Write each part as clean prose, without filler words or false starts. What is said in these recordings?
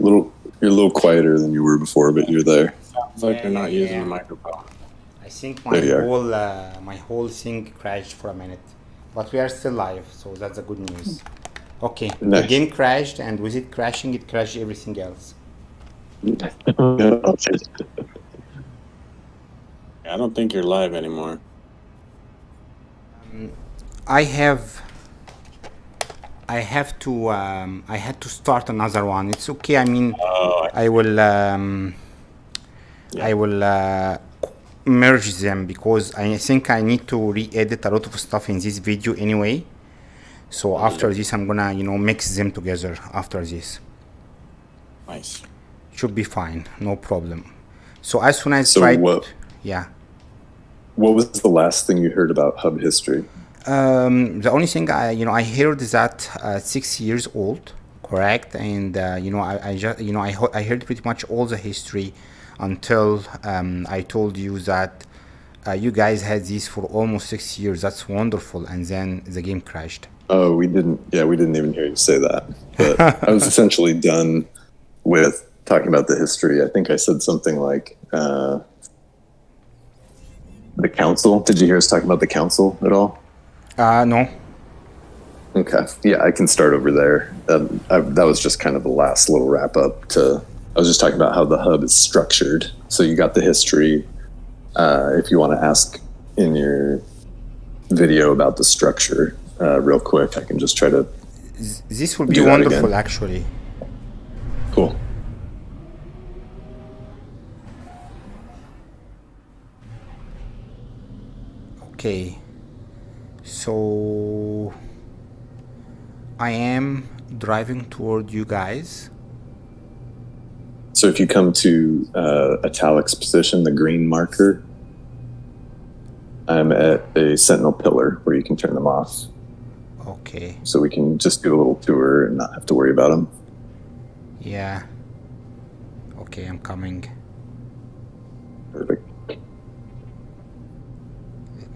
You're a little quieter than you were before, but you're there. Sounds like you're not using the microphone. I think There you are. my whole thing crashed for a minute, but we are still live, so that's a good news. Okay, the Nice. game crashed, and with it crashing, it crashed everything else. I don't think you're live anymore. I had to start another one. It's okay. I mean, I will merge them because I think I need to re-edit a lot of stuff in this video anyway. So after this, I'm gonna mix them together. After this, Nice. should be fine, no problem. So as soon as So I what was the last thing you heard about hub history? the only thing I heard is that 6 years old, correct? And I heard pretty much all the history until I told you that you guys had this for almost 6 years. That's wonderful. And then the game crashed. Oh, we didn't even hear you say that. But I was essentially done with talking about the history. I think I said something like the council. Did you hear us talking about the council at all? No. Okay. Yeah, I can start over there. That was just kind of the last little wrap up I was just talking about how the hub is structured. So you got the history. If you want to ask in your video about the structure real quick, I can just try to This will be do that wonderful, again. actually. Cool. Okay. So I am driving toward you guys. So if you come to italics position, the green marker, I'm at a sentinel pillar where you can turn them off. Okay. So we can just do a little tour and not have to worry about them. Yeah. Okay, I'm coming. Perfect. Let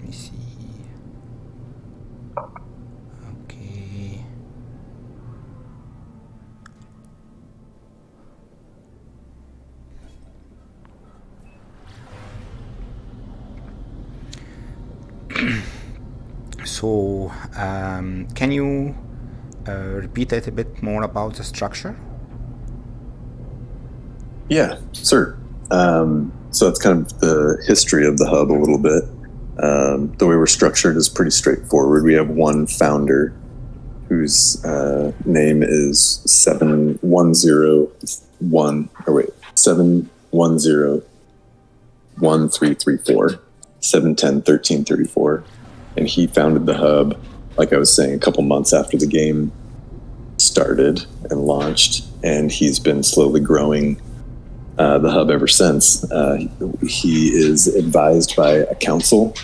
me see. Okay. So, can you repeat a little bit more about the structure? Yeah, sure. So that's kind of the history of the hub a little bit. The way we're structured is pretty straightforward. We have one founder whose name is 7101334, 7101334. And he founded the hub, like I was saying, a couple months after the game started and launched. And he's been slowly growing the hub ever since. He is advised by a council,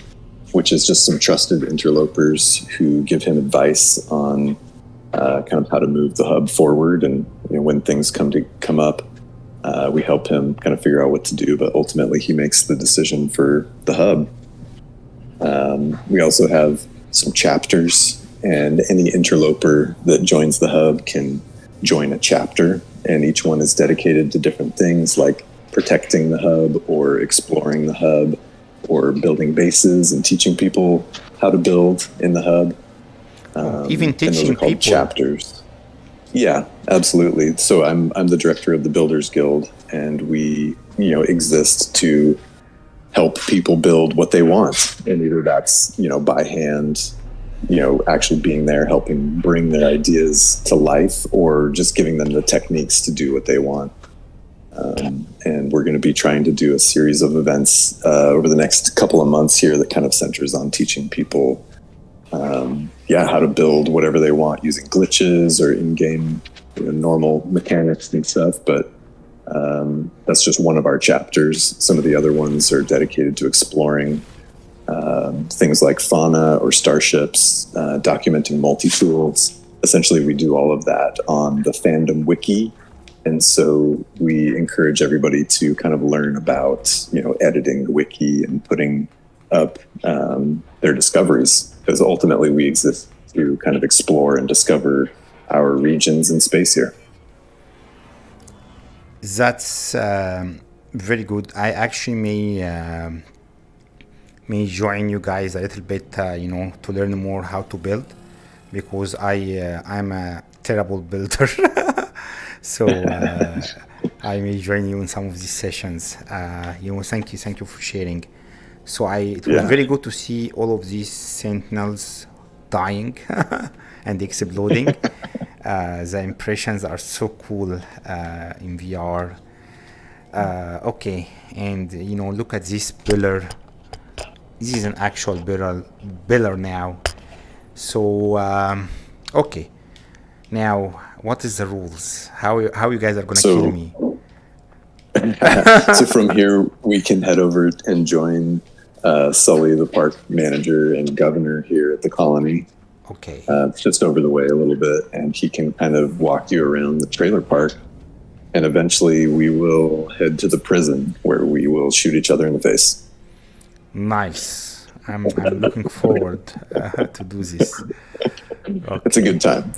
which is just some trusted interlopers who give him advice on kind of how to move the hub forward. And when things come up, we help him kind of figure out what to do. But ultimately, he makes the decision for the hub. We also have some chapters, and any interloper that joins the hub can join a chapter, and each one is dedicated to different things like protecting the hub or exploring the hub or building bases and teaching people how to build in the hub. Even And those are teaching called people. chapters. Yeah, absolutely. So I'm the director of the Builders Guild, and we exist to help people build what they want, and either that's by hand, actually being there helping bring their ideas to life, or just giving them the techniques to do what they want. And we're going to be trying to do a series of events over the next couple of months here that kind of centers on teaching people how to build whatever they want using glitches or in-game normal mechanics and stuff. But that's just one of our chapters. Some of the other ones are dedicated to exploring things like fauna or starships, documenting multi-tools. Essentially, we do all of that on the fandom wiki. And so we encourage everybody to kind of learn about, editing the wiki and putting up their discoveries, because ultimately we exist to kind of explore and discover our regions in space here. That's very good. I actually may join you guys a little bit, to learn more how to build, because I'm a terrible builder. So I may join you in some of these sessions. Thank you for sharing. So it was very good to see all of these sentinels dying and exploding. The impressions are so cool in VR. Okay, and look at this pillar. This is an actual pillar now. So okay, now what is the rules? How you guys are gonna kill me? So from here we can head over and join Sully, the park manager and governor here at the colony. Okay. Just over the way a little bit, and he can kind of walk you around the trailer park. And eventually we will head to the prison where we will shoot each other in the face. Nice. I'm looking forward to do this. Okay. It's a good time.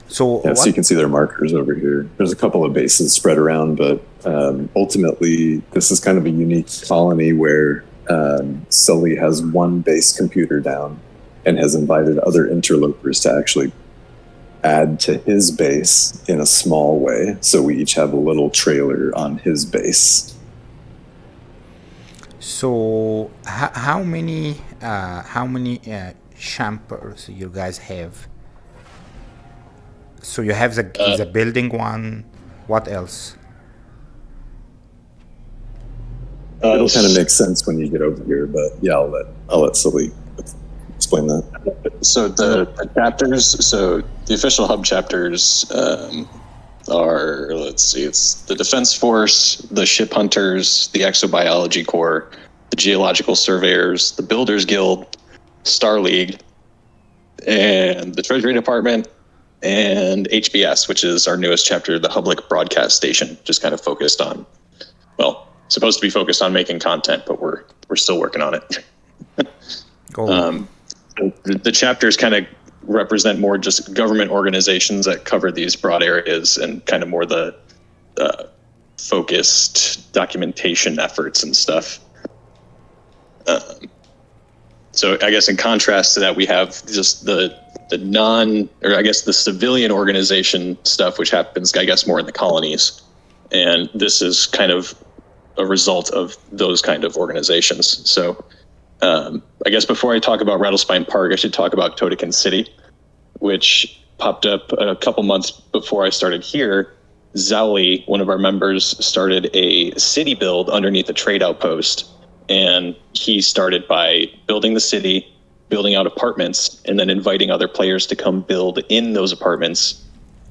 So you can see their markers over here. There's a couple of bases spread around, but ultimately this is kind of a unique colony where Sully has one base computer down and has invited other interlopers to actually add to his base in a small way. So we each have a little trailer on his base. So how many champers you guys have? So you have the building one. What else? It'll kind of make sense when you get over here, but yeah, I'll let Sully explain that. So the chapters, so the official hub chapters are, let's see, it's the Defense Force, the Ship Hunters, the Exobiology Corps, the Geological Surveyors, the Builders Guild, Star League, and the Treasury Department, and HBS, which is our newest chapter, the Public Broadcast Station, just kind of focused on, well, supposed to be focused on making content, but we're still working on it. The chapters kind of represent more just government organizations that cover these broad areas and kind of more the focused documentation efforts and stuff. So I guess in contrast to that, we have just the civilian organization stuff, which happens, I guess, more in the colonies. And this is kind of a result of those kind of organizations. So I guess before I talk about Rattlespine Park, I should talk about Totokan City, which popped up a couple months before I started here. Zowli, one of our members, started a city build underneath a trade outpost. And he started by building the city, building out apartments, and then inviting other players to come build in those apartments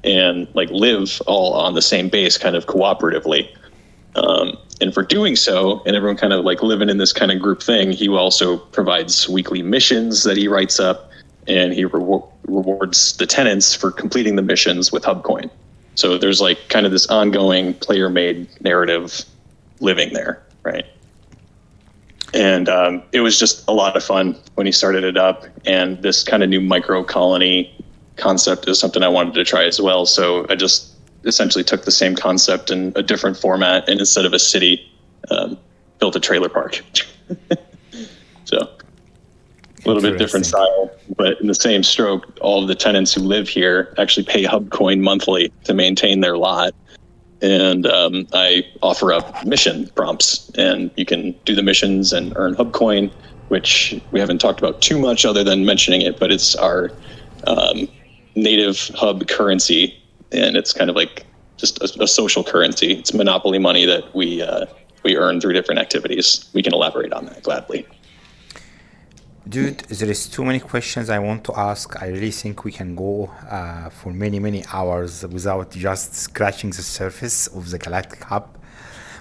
and live all on the same base kind of cooperatively. And for doing so, and everyone kind of living in this kind of group thing, he also provides weekly missions that he writes up, and he rewards the tenants for completing the missions with Hubcoin. So there's kind of this ongoing player-made narrative living there, right? And it was just a lot of fun when he started it up. And this kind of new micro colony concept is something I wanted to try as well. So I just essentially took the same concept in a different format, and instead of a city, built a trailer park. So a little bit different style, but in the same stroke, all of the tenants who live here actually pay Hubcoin monthly to maintain their lot. And I offer up mission prompts, and you can do the missions and earn Hubcoin, which we haven't talked about too much other than mentioning it, but it's our native hub currency, and it's kind of just a social currency. It's monopoly money that we earn through different activities. We can elaborate on that gladly. Dude, there is too many questions I want to ask. I really think we can go for many hours without just scratching the surface of the Galactic Hub.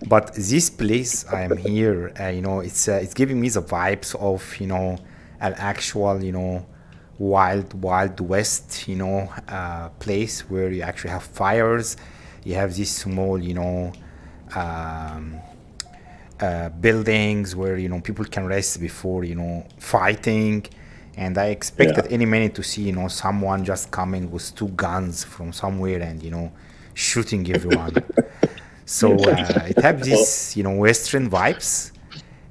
But this place I am here, it's giving me the vibes of, an actual, wild west, place where you actually have fires. You have these small, buildings where people can rest before fighting, And I expected any minute to see, someone just coming with two guns from somewhere and, shooting everyone. So it has this, Western vibes.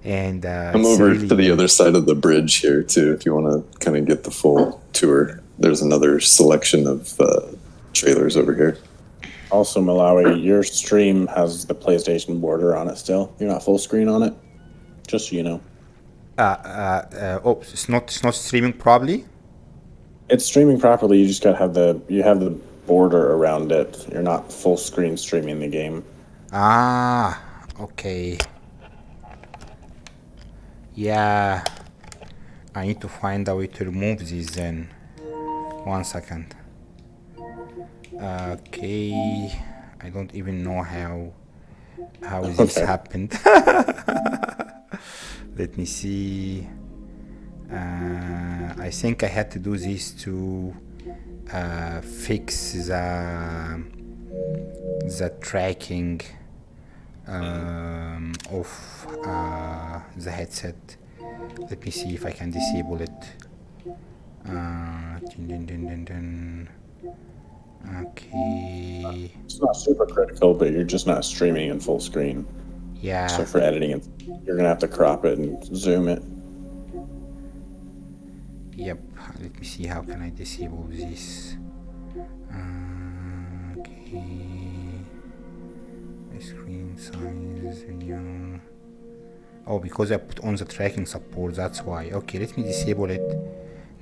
And I'm it's over really to the other side of the bridge here, too, if you want to kind of get the full tour. There's another selection of trailers over here. Also, Malawi, your stream has the PlayStation border on it still. You're not full screen on it, just so you know. it's not streaming probably. It's streaming properly. You just got to have the border around it. You're not full screen streaming the game. Ah, okay. Yeah, I need to find a way to remove this then. 1 second. Okay, I don't even know how this happened. Let me see. I think I had to do this to fix the tracking of the headset. Let me see if I can disable it. Okay. It's not super critical, but you're just not streaming in full screen. Yeah. So for editing it, you're gonna have to crop it and zoom it. Yep. Let me see how can I disable this. Okay. Screen size. Oh, because I put on the tracking support. That's why. Okay. Let me disable it.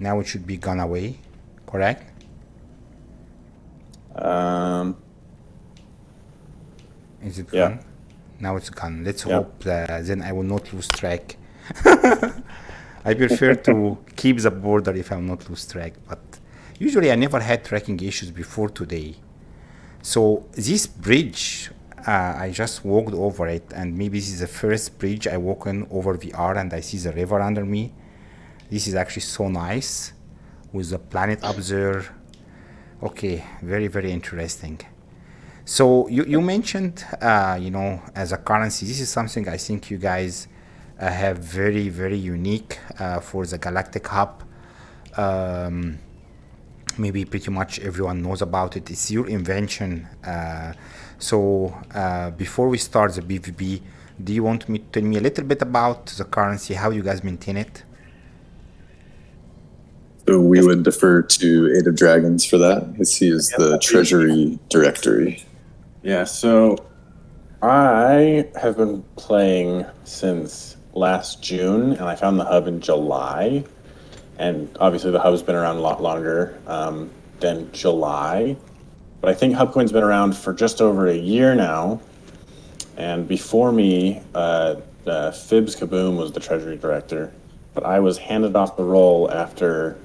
Now it should be gone away. Correct? Is it gone? Now it's gone. Let's hope that then I will not lose track. I prefer to keep the border if I will not lose track, but usually I never had tracking issues before today. So this bridge, I just walked over it, and maybe this is the first bridge I walk on over VR and I see the river under me. This is actually so nice with the planet up there. Okay, very, very interesting. So you mentioned, as a currency, this is something I think you guys have very, very unique for the Galactic Hub. Maybe pretty much everyone knows about it. It's your invention. So before we start the BVB, do you want me to tell me a little bit about the currency, how you guys maintain it? So we would defer to Eight of Dragons for that, because he is the Treasury Directory. Yeah, so I have been playing since last June, and I found the hub in July. And obviously the hub's been around a lot longer than July. But I think Hubcoin's been around for just over a year now. And before me, Fibs Kaboom was the Treasury Director. But I was handed off the role after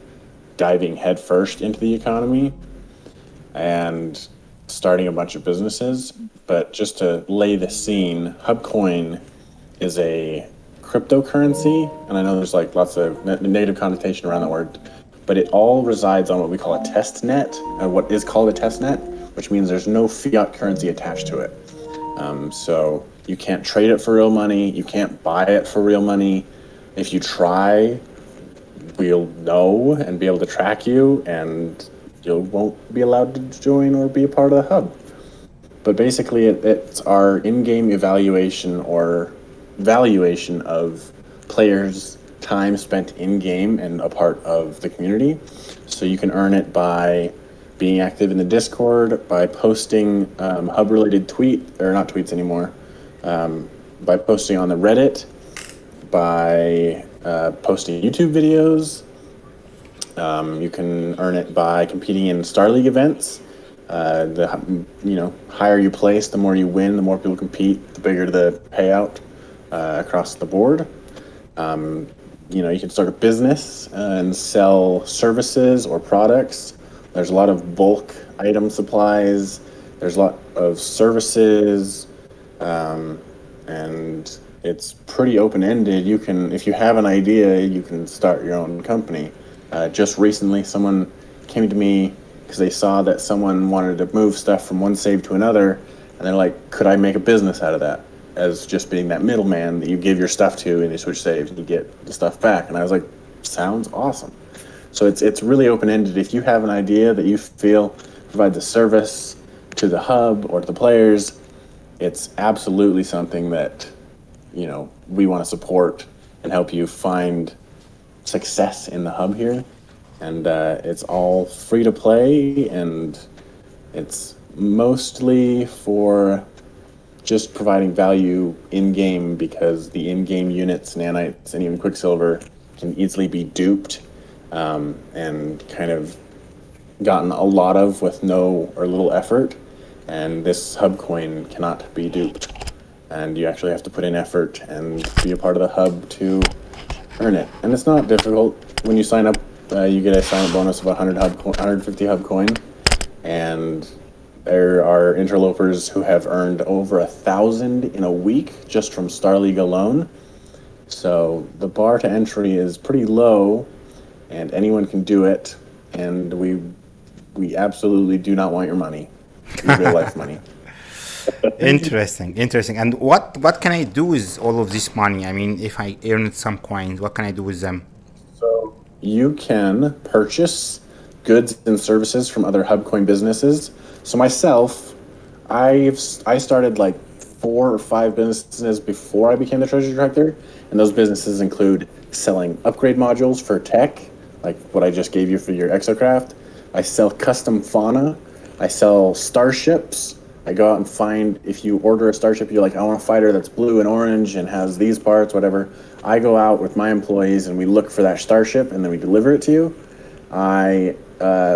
diving headfirst into the economy and starting a bunch of businesses. But just to lay the scene, Hubcoin is a cryptocurrency, and I know there's like lots of negative connotation around that word, but it all resides on what we call a test net, what is called a test net, which means there's no fiat currency attached to it. So you can't trade it for real money, you can't buy it for real money. If you try, we'll know and be able to track you, and you won't be allowed to join or be a part of the hub. But basically it's our in-game evaluation or valuation of players' time spent in-game and a part of the community. So you can earn it by being active in the Discord, by posting hub-related not tweets anymore, by posting on the Reddit, by posting YouTube videos. You can earn it by competing in Star League events. The higher you place, the more you win, the more people compete, the bigger the payout across the board. You can start a business and sell services or products. There's a lot of bulk item supplies. There's a lot of services, and it's pretty open-ended. You can, if you have an idea, you can start your own company. Just recently, someone came to me because they saw that someone wanted to move stuff from one save to another, and they're like, could I make a business out of that? As just being that middleman that you give your stuff to and you switch saves and you get the stuff back. And I was like, sounds awesome. So it's really open-ended. If you have an idea that you feel provides a service to the hub or to the players, it's absolutely something that, you know, we want to support and help you find success in the hub here. And it's all free to play, and it's mostly for just providing value in-game, because the in-game units, nanites, and even Quicksilver can easily be duped and kind of gotten a lot of with no or little effort. And this hub coin cannot be duped. And you actually have to put in effort and be a part of the hub to earn it. And it's not difficult. When you sign up, you get a sign-up bonus of 150 hub coin. And there are interlopers who have earned over 1,000 in a week just from Star League alone. So the bar to entry is pretty low, and anyone can do it. And we absolutely do not want your money, your real life money. Interesting. And what can I do with all of this money? I mean, if I earned some coins, what can I do with them? So you can purchase goods and services from other Hubcoin businesses. So myself, I started like 4 or 5 businesses before I became the treasury director, and those businesses include selling upgrade modules for tech, like what I just gave you for your exocraft. I sell custom fauna. I sell starships. I go out and find, if you order a starship, you're like, I want a fighter that's blue and orange and has these parts, whatever. I go out with my employees and we look for that starship and then we deliver it to you.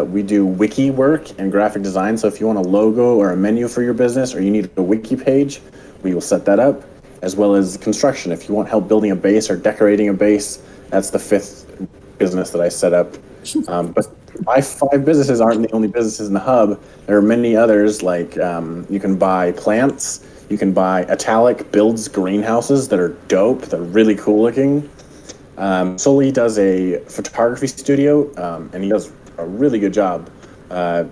We do wiki work and graphic design. So if you want a logo or a menu for your business, or you need a wiki page, we will set that up, as well as construction. If you want help building a base or decorating a base, that's the 5th business that I set up. But my 5 businesses aren't the only businesses in the hub. There are many others, like you can buy plants. You can buy Italic builds greenhouses that are dope. They're really cool looking. Sully does a photography studio, and he does a really good job. And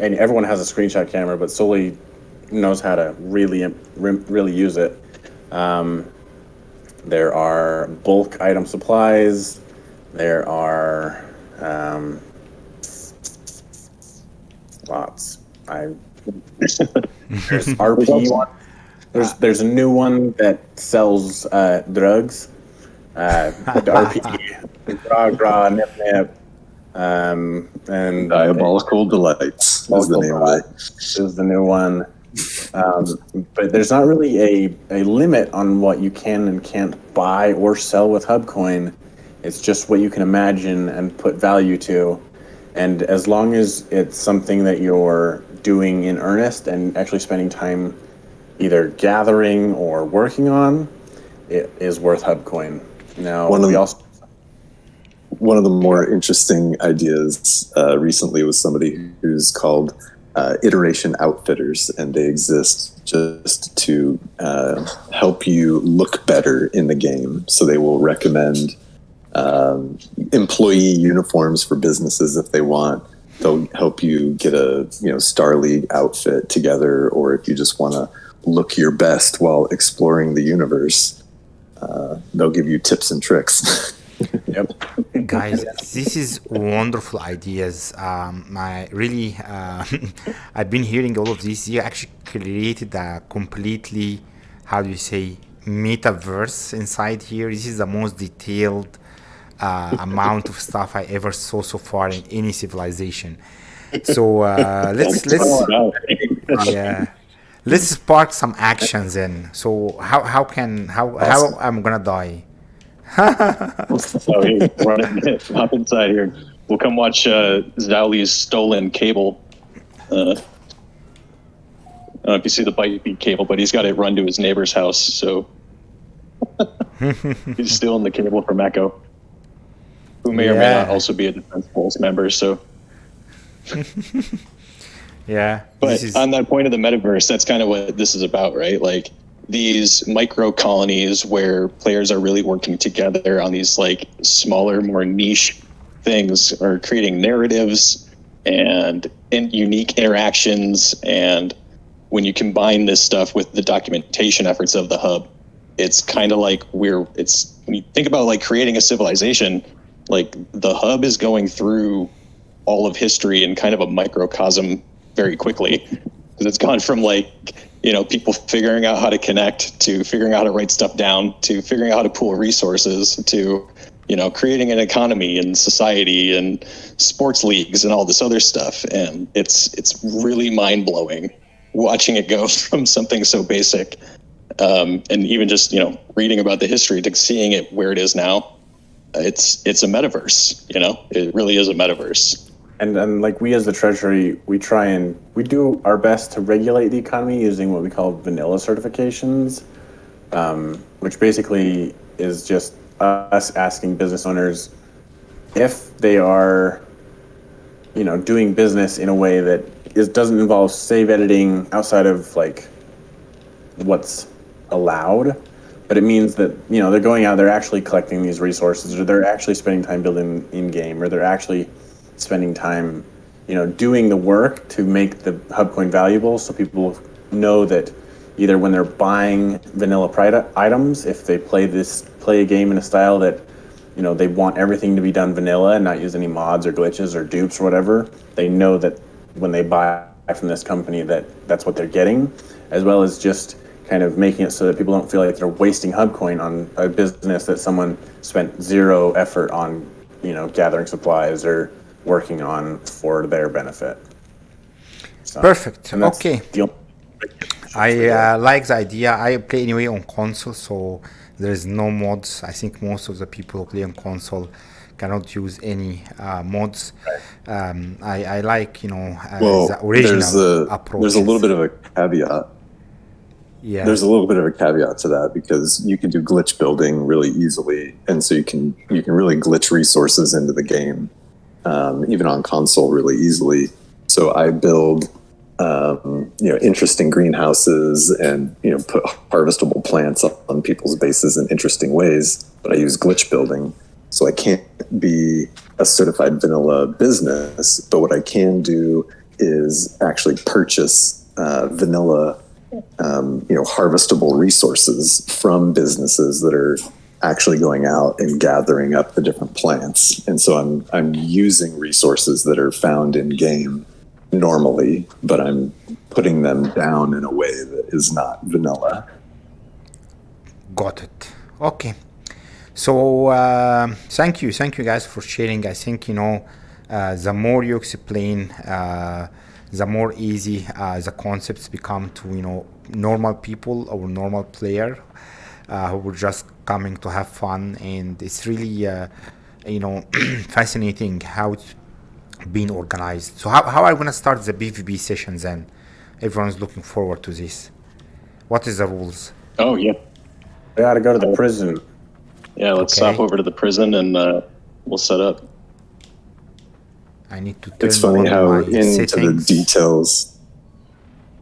everyone has a screenshot camera, but Sully knows how to really use it. There are bulk item supplies. There are lots. There's RP one. There's a new one that sells drugs. RP, gra, nip, nip, and Diabolical Delights is the name of it. Is the new one. But there's not really a limit on what you can and can't buy or sell with Hubcoin. It's just what you can imagine and put value to. And as long as it's something that you're doing in earnest and actually spending time either gathering or working on, it is worth Hubcoin. Now, one of the more interesting ideas recently was somebody who's called Iteration Outfitters, and they exist just to help you look better in the game. So they will recommend employee uniforms for businesses if they want. They'll help you get a Star League outfit together, or if you just want to look your best while exploring the universe, they'll give you tips and tricks. Yep. Guys, this is wonderful ideas. I really, I've been hearing all of this. You actually created a completely, how do you say, metaverse inside here. This is the most detailed amount of stuff I ever saw so far in any civilization. So let's spark some actions in. So how I'm gonna die? So hey, hop inside here. We'll come watch Zowli's stolen cable. I don't know if you see the Byte cable, but he's got it run to his neighbor's house, so he's stealing the cable from Echo, who may or may not also be a Defense Force member. So, yeah. But on that point of the metaverse, that's kind of what this is about, right? Like these micro colonies where players are really working together on these like smaller, more niche things, are creating narratives and unique interactions. And when you combine this stuff with the documentation efforts of the hub, it's kind of like when you think about like creating a civilization, like the hub is going through all of history in kind of a microcosm very quickly, because it's gone from like, you know, people figuring out how to connect to figuring out how to write stuff down to figuring out how to pool resources to, you know, creating an economy and society and sports leagues and all this other stuff. And it's really mind blowing watching it go from something so basic, and even just, you know, reading about the history to seeing it where it is now. It's a metaverse, you know, it really is a metaverse. And like we as the Treasury, we do our best to regulate the economy using what we call vanilla certifications, which basically is just us asking business owners if they are, you know, doing business in a way that doesn't involve save editing outside of like what's allowed, but it means that, you know, they're going out, they're actually collecting these resources, or they're actually spending time building in game, or they're actually spending time, you know, doing the work to make the hub coin valuable, so people know that either when they're buying vanilla items, if they play a game in a style that, you know, they want everything to be done vanilla and not use any mods or glitches or dupes or whatever, they know that when they buy from this company that's what they're getting, as well as just kind of making it so that people don't feel like they're wasting hub coin on a business that someone spent zero effort on, you know, gathering supplies or working on for their benefit. So, Perfect. Okay. I like the idea. I play anyway on console, so there is no mods. I think most of the people who play on console cannot use any mods. I like, you know, the original approach. There's a little bit of a caveat. Yeah. There's a little bit of a caveat to that, because you can do glitch building really easily, and so you can really glitch resources into the game, even on console really easily. So I build you know, interesting greenhouses and, you know, put harvestable plants on people's bases in interesting ways, but I use glitch building. So I can't be a certified vanilla business, but what I can do is actually purchase vanilla, you know, harvestable resources from businesses that are actually going out and gathering up the different plants. And so I'm using resources that are found in game normally, but I'm putting them down in a way that is not vanilla. Got it. Okay. So thank you guys for sharing. I think, you know, the more you explain, the more easy the concepts become to, you know, normal people or normal player who were just coming to have fun. And it's really, you know, fascinating how it's been organized. So how are we going to start the PvP sessions then? Everyone's looking forward to this. What is the rules? Oh, yeah. We gotta go to the prison. Yeah, let's stop over to the prison and we'll set up. I need to turn It's funny how into settings. the details.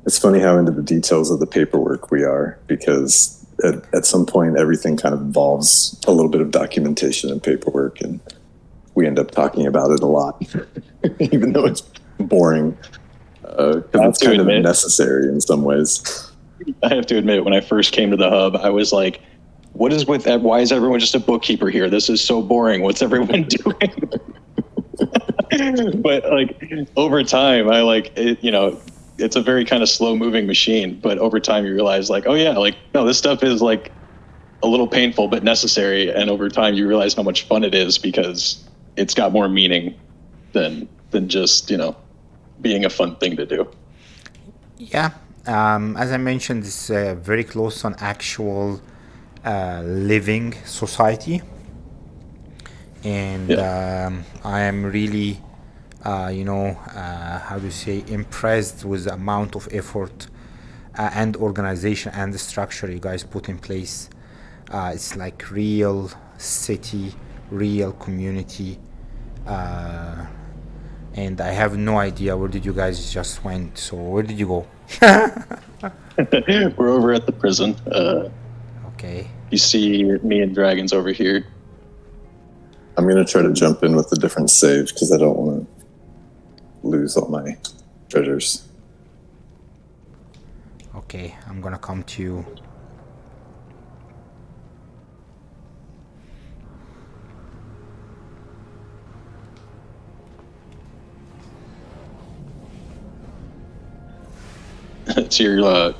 It's funny how into the details of the paperwork we are, because at some point everything kind of involves a little bit of documentation and paperwork, and we end up talking about it a lot, even though it's boring, because it's kind of necessary in some ways. I have to admit, when I first came to the hub, I was like, what is with that? Why is everyone just a bookkeeper here? This is so boring. What's everyone doing? But like over time, I like it, you know, it's a very kind of slow moving machine, but over time you realize like, oh yeah, like, no, this stuff is like a little painful, but necessary. And over time you realize how much fun it is, because it's got more meaning than just, you know, being a fun thing to do. Yeah. As I mentioned, it's very close on actual living society. And I am really, you know, how do you say, impressed with the amount of effort and organization and the structure you guys put in place. It's like real city, real community. And I have no idea where did you guys just went. So where did you go? We're over at the prison. Okay. You see me and Dragons over here. I'm going to try to jump in with a different save, because I don't want to lose all my treasures. Okay, I'm going to come to you. to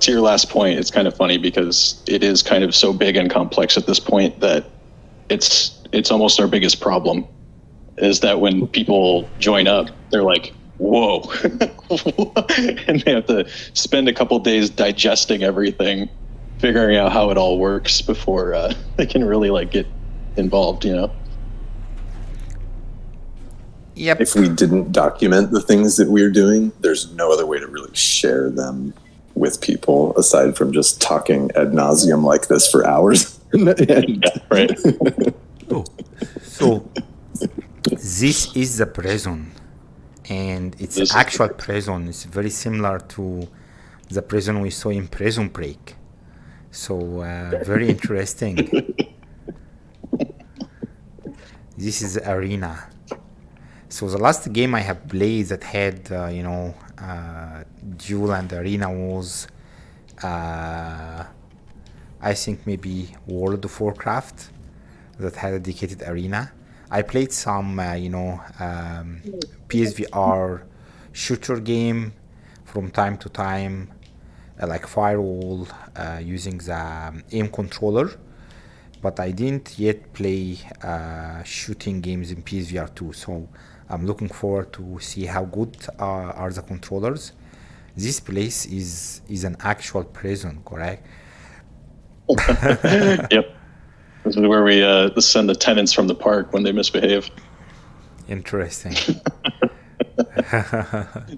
your last point, it's kind of funny because it is kind of so big and complex at this point that it's almost our biggest problem. Is that when people join up, they're like, "Whoa," and they have to spend a couple days digesting everything, figuring out how it all works before they can really like get involved. Yep. If we didn't document the things that we're doing, there's no other way to really share them with people aside from just talking ad nauseum like this for hours. Yeah, right. Oh, so this is the prison, and it's This is actual prison. It's very similar to the prison we saw in Prison Break. So very interesting. This is the arena. So the last game I have played that had duel and arena was I think maybe World of Warcraft that had a dedicated arena. I played some PSVR shooter game from time to time, like Firewall, using the aim controller, but I didn't yet play shooting games in PSVR 2, so I'm looking forward to see how good are the controllers. This place is an actual prison, correct? Yep. This is where we send the tenants from the park when they misbehave. Interesting.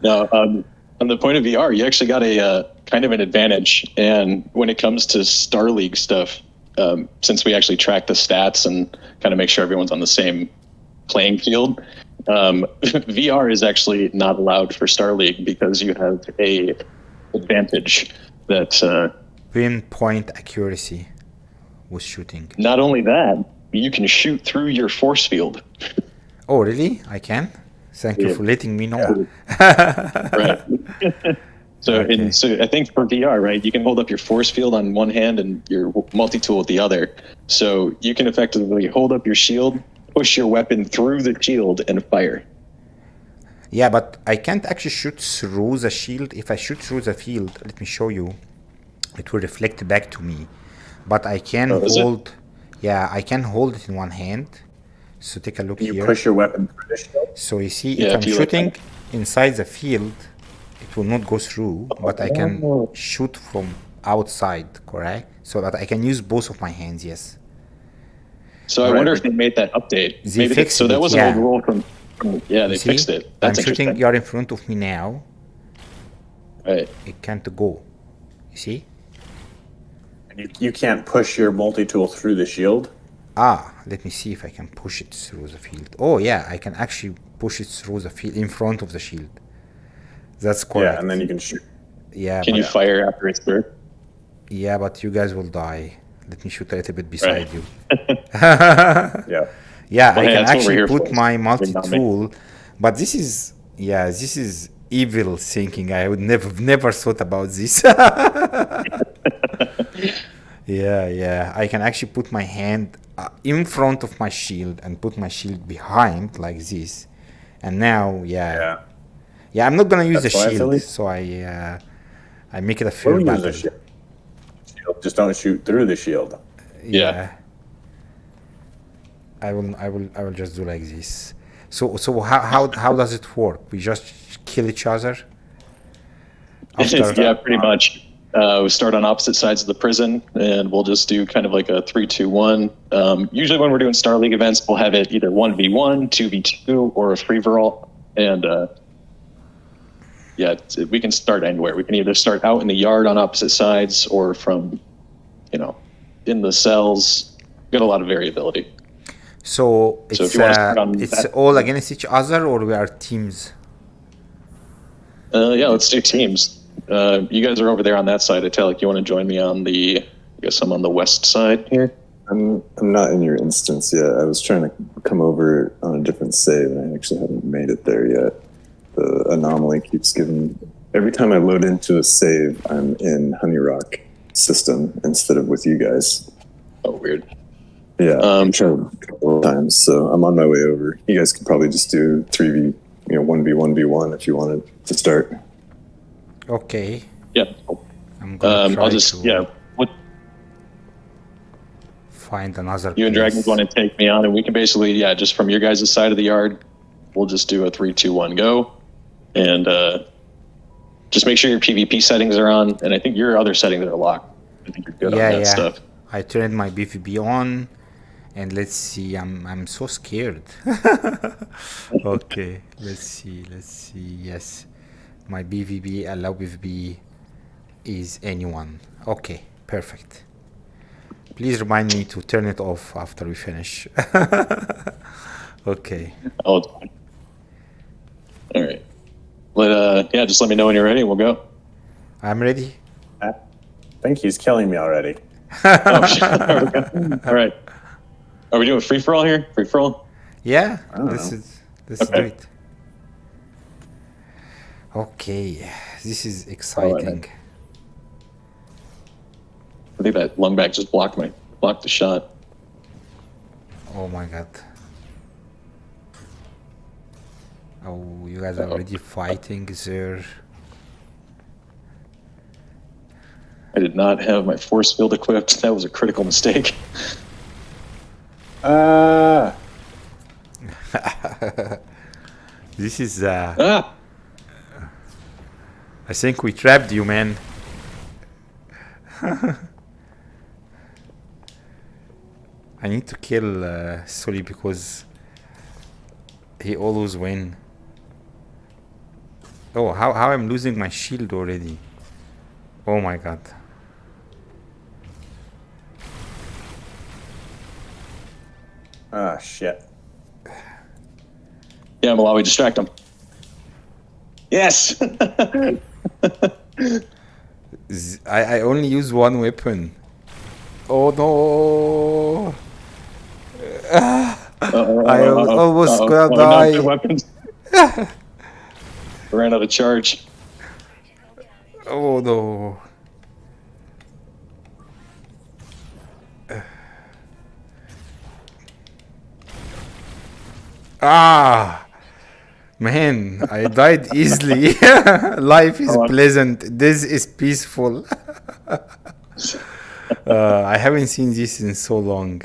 Now, on the point of VR, you actually got a kind of an advantage. And when it comes to Star League stuff, since we actually track the stats and kind of make sure everyone's on the same playing field, VR is actually not allowed for Star League because you have a advantage that Pinpoint accuracy with shooting. not only that, you can shoot through your force field. Oh, really? I can? Thank you for letting me know. Right. So, Okay. so I think for VR, right, you can hold up your force field on one hand and your multi-tool with the other. So you can effectively hold up your shield, push your weapon through the shield, and fire. Yeah, but I can't actually shoot through the shield. If I shoot through the field, let me show you. It will reflect back to me. But I can is it? hold. Yeah, I can hold it in one hand. So take a look You here. push your weapon through the shield. So you see, Yeah, if if I'm you like shooting inside the field, it will not go through, but I can shoot from outside, correct? So that I can use both of my hands, yes. So I Right. wonder if they made that update. They Maybe fixed so that it, was an yeah. old rule from yeah, they You see? fixed it. I'm That's shooting, interesting. you're in front of me now. Right. It can't go. You see? And you can't push your multi-tool through the shield. Let me see if I can push it through the field. Oh yeah, I can actually push it through the field in front of the shield. That's correct. Yeah, and then you can shoot. Yeah, Can but, you fire after it's through? yeah, but you guys will die. Let me shoot a little bit beside Right. you. Yeah. Yeah, Well, I hey, can that's what we're actually here put for. my Bring multi-tool, but this is evil thinking. I would never thought about this. Yeah, I can actually put my hand in front of my shield and put my shield behind like this, and now, Yeah. I'm not gonna use That's the why, shield, Philly? so I make it a fair We'll use battle. the shield. Just don't shoot through the shield. Yeah. I will just do like this. So how does it work? We just kill each other? Yeah, pretty much. We start on opposite sides of the prison, and we'll just do kind of like a 3-2-1. Usually, when we're doing Star League events, we'll have it either 1v1, 2v2, or a free for all. And we can start anywhere. We can either start out in the yard on opposite sides, or from, in the cells. We've got a lot of variability. So if it's you wanna start on it's that- all against each other, or we are teams? Yeah, let's do teams. You guys are over there on that side. Italic, you want to join me on I guess I'm on the west side here. I'm not in your instance yet. I was trying to come over on a different save, and I actually haven't made it there yet. The anomaly keeps giving. Every time I load into a save, I'm in Honey Rock system instead of with you guys. Oh, weird. Yeah, I'm trying a couple of times, so I'm on my way over. You guys could probably just do 1v1v1 if you wanted to start. Okay. Yeah. I'm gonna try I'll just to What find another you and place. Dragons want to take me on, and we can basically just from your guys' side of the yard, we'll just do a 3, 2, 1, go, and just make sure your PvP settings are on, and I think your other settings are locked. I think you're good on that stuff. I turned my BVB on, and let's see. I'm so scared. Okay, let's see. Yes, my BVB allow BVB is anyone. Okay, perfect. Please remind me to turn it off after we finish. Okay. Oh, it's fine. All right. Just let me know when you're ready. We'll go. I'm ready. I think he's killing me already. Oh, shit. There we go. All right. Are we doing free for all here? Free for all? Yeah, I don't let's know. do it. Okay, this is exciting. I think that lungback just blocked the shot. Oh my god. Oh, you guys are already fighting there. I did not have my force field equipped. That was a critical mistake. This is Ah! I think we trapped you, man. I need to kill Sully because he always win. Oh, how I'm losing my shield already. Oh my god. Ah, shit. Yeah, Malawi, distract him. Yes! I only use one weapon. Oh no! I almost gonna die. No, weapons. Ran out of charge. Oh no! Man, I died easily. Life is pleasant. This is peaceful. I haven't seen this in so long.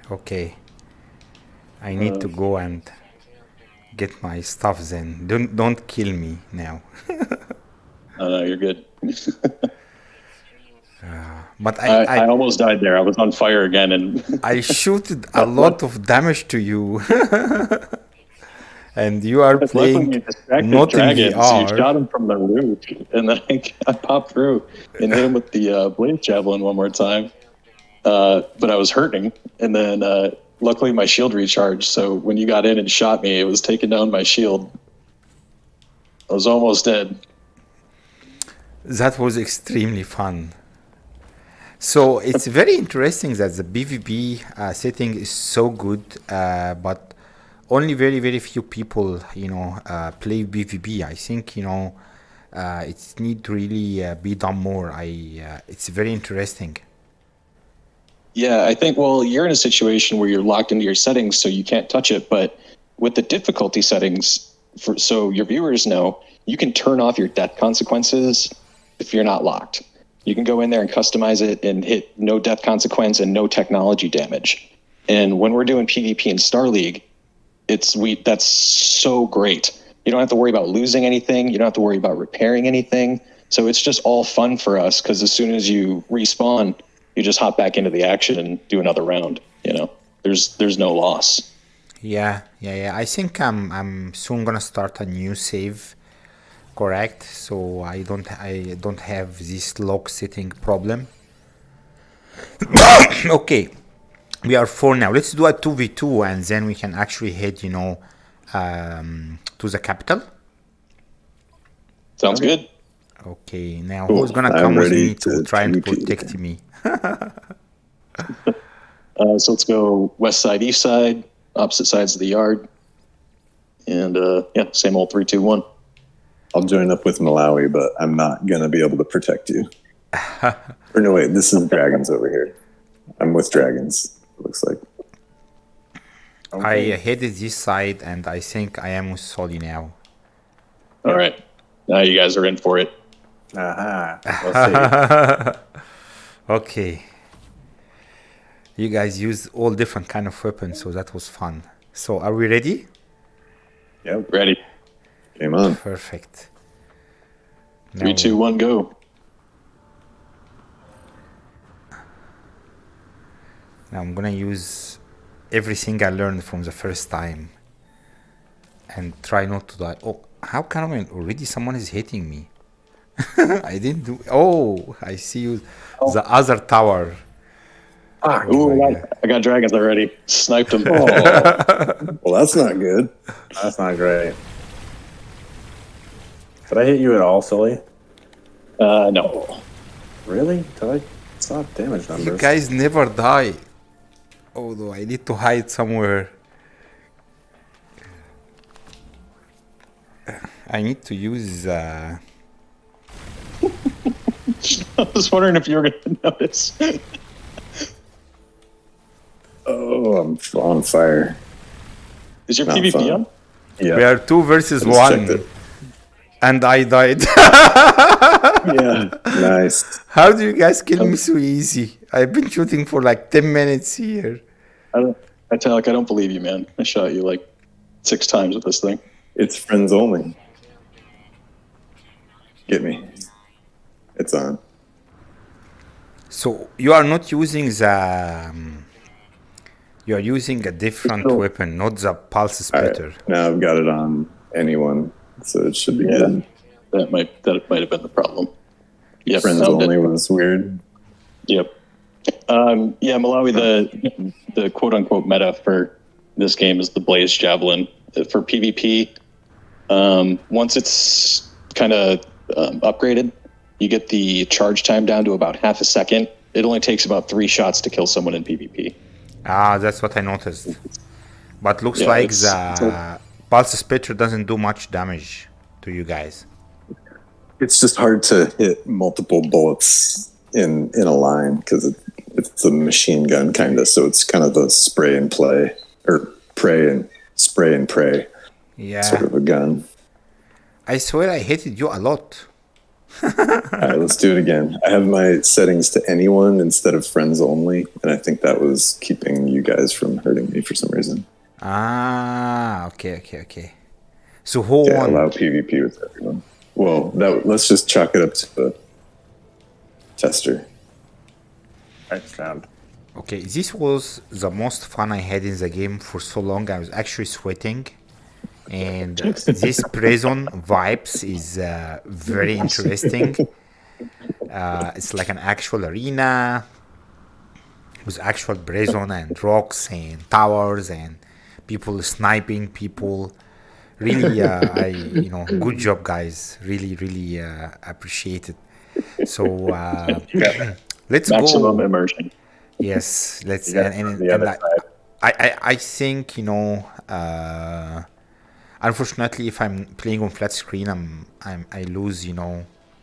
Okay. I need to go and get my stuff then. Don't kill me now. No, you're good. But I almost died there. I was on fire again, and I shooted a lot of damage to you. And you are playing not dragons. in VR. You shot him from the roof, and then I popped through and hit him with the blade javelin one more time. But I was hurting, and then luckily my shield recharged. So when you got in and shot me, it was taking down my shield. I was almost dead. That was extremely fun. So it's very interesting that the BVB setting is so good, but only very, very few people, play BVB. I think, it need to really be done more. It's very interesting. Yeah, I think, well, you're in a situation where you're locked into your settings, so you can't touch it. But with the difficulty settings, so your viewers know, you can turn off your death consequences if you're not locked. You can go in there and customize it and hit no death consequence and no technology damage. And when we're doing PvP in Star League, that's so great. You don't have to worry about losing anything. You don't have to worry about repairing anything. So it's just all fun for us because as soon as you respawn, you just hop back into the action and do another round. There's no loss. Yeah. I think I'm soon gonna start a new save. Correct. So I don't have this lock setting problem. Okay. We are 4 now. Let's do a 2v2 and then we can actually head, to the capital. Sounds good. Okay, now who's gonna come with me to try and protect me? So let's go west side, east side, opposite sides of the yard. And same old 3, 2, 1. I'll join up with Malawi, but I'm not going to be able to protect you. Or no, wait, this is Dragons over here. I'm with Dragons, it looks like. Okay. I headed this side, and I think I am with Sully now. All right. Now you guys are in for it. We'll see. Okay. You guys used all different kind of weapons, so that was fun. So are we ready? Yep. Ready? Game on. Perfect. 3, 2, 1, go. Now I'm gonna use everything I learned from the first time and try not to die. Oh, how come already someone is hitting me? I didn't do. Oh, I see you. The other tower. Ooh, I got dragons already. Sniped them. Well, that's not good. That's not great. Did I hit you at all, Sully? No. Really? It's not damage numbers. You guys never die. Although I need to hide somewhere. I need to use. I was wondering if you were going to notice. Oh, I'm on fire. Is your Not PvP fun. on? Yeah. We are 2 versus I just 1. checked it. And I died. Yeah. Nice. How do you guys kill me so easy? I've been shooting for like 10 minutes here. I don't believe you, man. I shot you like 6 times with this thing. It's friends only. Get me. It's on. So you are not using the. You are using a different weapon, not the pulse All right. splitter. Now I've got it on anyone, so it should be good. That might have been the problem. Yep. Friends only was weird. Yep. Yeah, Malawi, the quote unquote meta for this game is the Blaze Javelin. For PvP, once it's kind of upgraded, you get the charge time down to about half a second. It only takes about 3 shots to kill someone in PvP. Ah, that's what I noticed. But looks Yeah, like it's the pulse splitter doesn't do much damage to you guys. It's just hard to hit multiple bullets in a line because it's a machine gun kind of. So it's kind of a spray and play or pray and spray and pray Yeah. sort of a gun. I swear I hated you a lot. All right, let's do it again. I have my settings to anyone instead of friends only, and I think that was keeping you guys from hurting me for some reason. Ah, okay. So who Yeah, won? allow PvP with everyone. Well, let's just chalk it up to the tester. Next round. Okay, this was the most fun I had in the game for so long. I was actually sweating. And this prison vibes is very interesting. It's like an actual arena with actual prison and rocks and towers and people sniping people. Really, good job, guys. Really appreciate it. So let's Maximum go. immersion. Yes, let's. Yeah, the other side. I think unfortunately, if I'm playing on flat screen, I lose.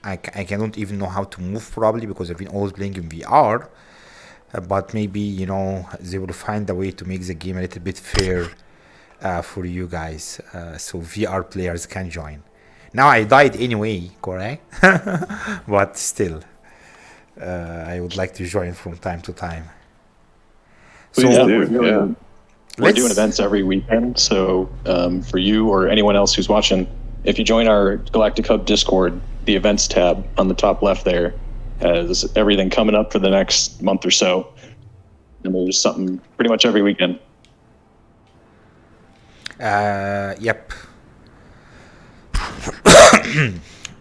I cannot even know how to move probably because I've been always playing in VR. But maybe they will find a way to make the game a little bit fair for you guys, so VR players can join. Now I died anyway, correct? But still, I would like to join from time to time. So Yeah, we're doing events every weekend. So for you or anyone else who's watching, if you join our Galactic Hub Discord, the events tab on the top left there has everything coming up for the next month or so. And there's something pretty much every weekend. Yep.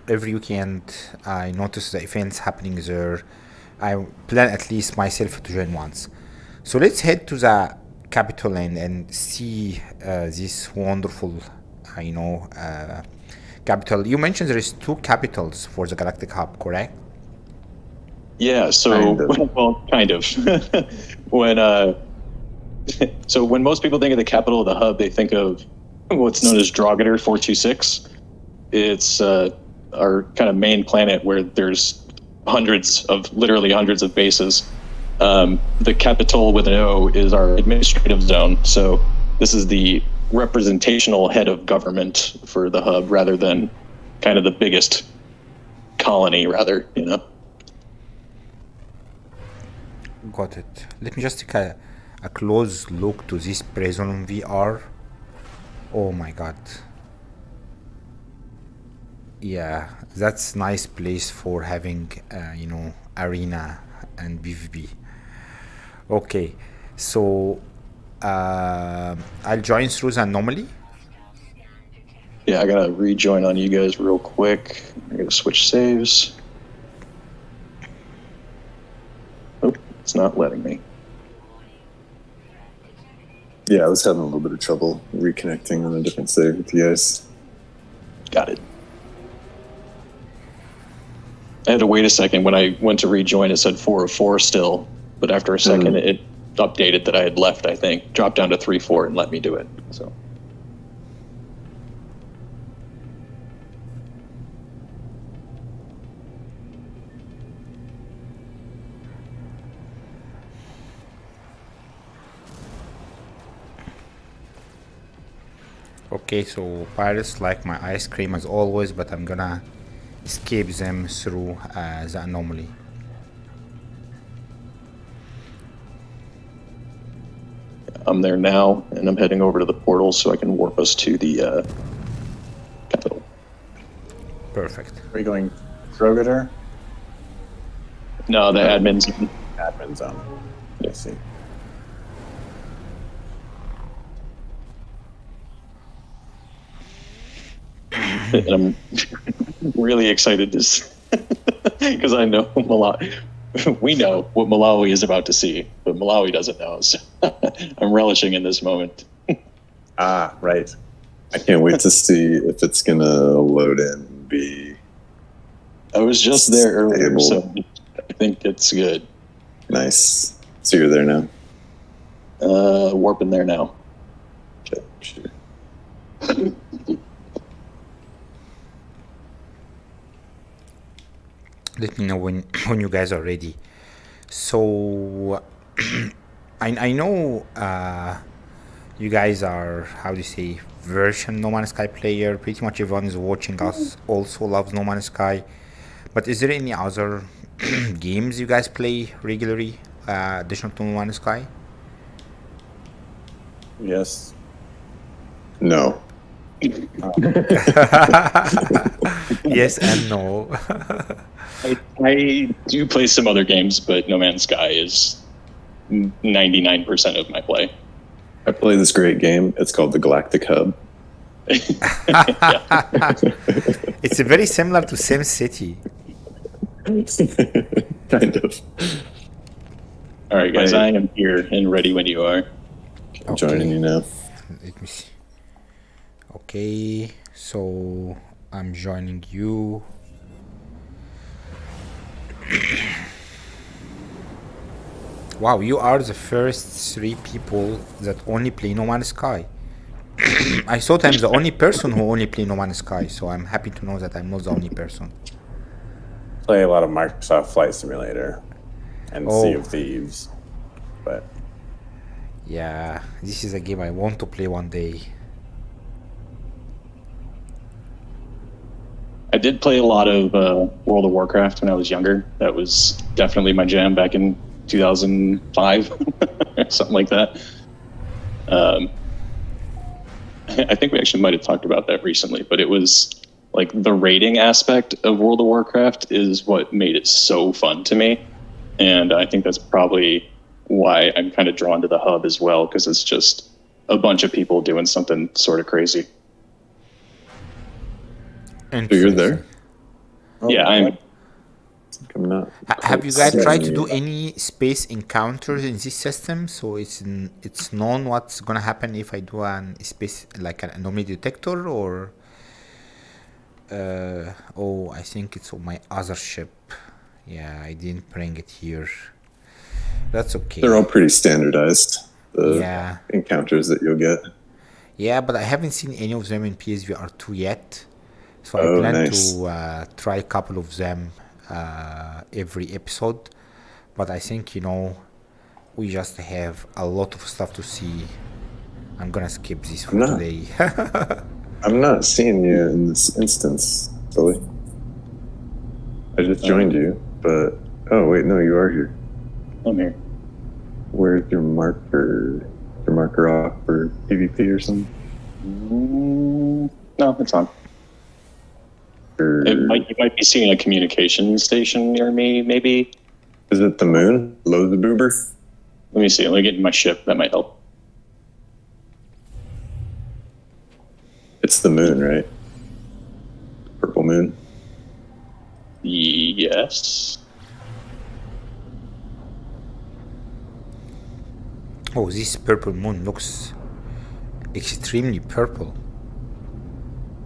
Every weekend I notice the events happening there. I plan at least myself to join once. So let's head to the capital and see this wonderful, capital. You mentioned there is 2 capitals for the Galactic Hub, correct? Yeah, so kind of. When most people think of the capital of the hub, they think of what's known as Drogator 426. It's our kind of main planet where there's literally hundreds of bases. The capital with an O is our administrative zone. So this is the representational head of government for the hub rather than kind of the biggest colony, rather, you know. Got it. Let me just take a close look to this prison VR. Oh my god. Yeah, that's nice place for having, arena and PvP. Okay, so I'll join through the anomaly. Yeah, I gotta rejoin on you guys real quick. I gotta switch saves. Oh, it's not letting me. Yeah, I was having a little bit of trouble reconnecting on a different save with you guys. Got it. I had to wait a second. When I went to rejoin, it said 4 of 4 still, but after a second, it updated that I had left, I think. Dropped down to 3-4 and let me do it. So. Okay, so pirates like my ice cream as always, but I'm gonna escape them through the anomaly. I'm there now, and I'm heading over to the portal so I can warp us to the capital. Perfect. Are you going Krogater? No, the admin zone. Admin zone. I see. And I'm really excited to because I know we know what Malawi is about to see, but Malawi doesn't know. So I'm relishing in this moment. Ah, right. I can't wait to see if it's going to load in and be... I was just there earlier, stable. so I think it's good. Nice. So you're there now? Warping there now. Okay, sure. Let me know when you guys are ready. So I know you guys are, how do you say, version No Man's Sky player. Pretty much everyone is watching us also loves No Man's Sky. But is there any other games you guys play regularly, additional to No Man's Sky? Yes. No. Yes and no. I do play some other games, but No Man's Sky is 99% of my play. I play this great game. It's called the Galactic Hub. It's very similar to Sim City. Kind of. All right, guys, I am here and ready when you are. I'm joining you now. Let me see. Okay, so I'm joining you. Wow, you are the first 3 people that only play No Man's Sky. I thought I'm the only person who only play No Man's Sky, so I'm happy to know that I'm not the only person. Play a lot of Microsoft Flight Simulator and Sea of Thieves. But yeah, this is a game I want to play one day. I did play a lot of World of Warcraft when I was younger. That was definitely my jam back in 2005, something like that. I think we actually might have talked about that recently, but it was like the raiding aspect of World of Warcraft is what made it so fun to me. And I think that's probably why I'm kind of drawn to the hub as well, because it's just a bunch of people doing something sort of crazy. So you're there? Yeah, I'm not. Have you guys tried to do any space encounters in this system? So it's known what's gonna happen if I do an space, like an anomaly detector, or I think it's on my other ship. Yeah, I didn't bring it here. That's okay. They're all pretty standardized. The Yeah. encounters that you'll get. Yeah, but I haven't seen any of them in PSVR 2 yet. So I plan to try a couple of them every episode. But I think, we just have a lot of stuff to see. I'm gonna skip this for today. I'm not seeing you in this instance. Sully. I just joined you, but oh wait, no, you are here. I'm here. Where's your marker? Your marker off for PvP or something? No, it's on. You might be seeing a communication station near me, maybe. Is it the moon? Low the boober? Let me see. Let me get in my ship. That might help. It's the moon, right? Purple moon. Yes. Oh, this purple moon looks extremely purple.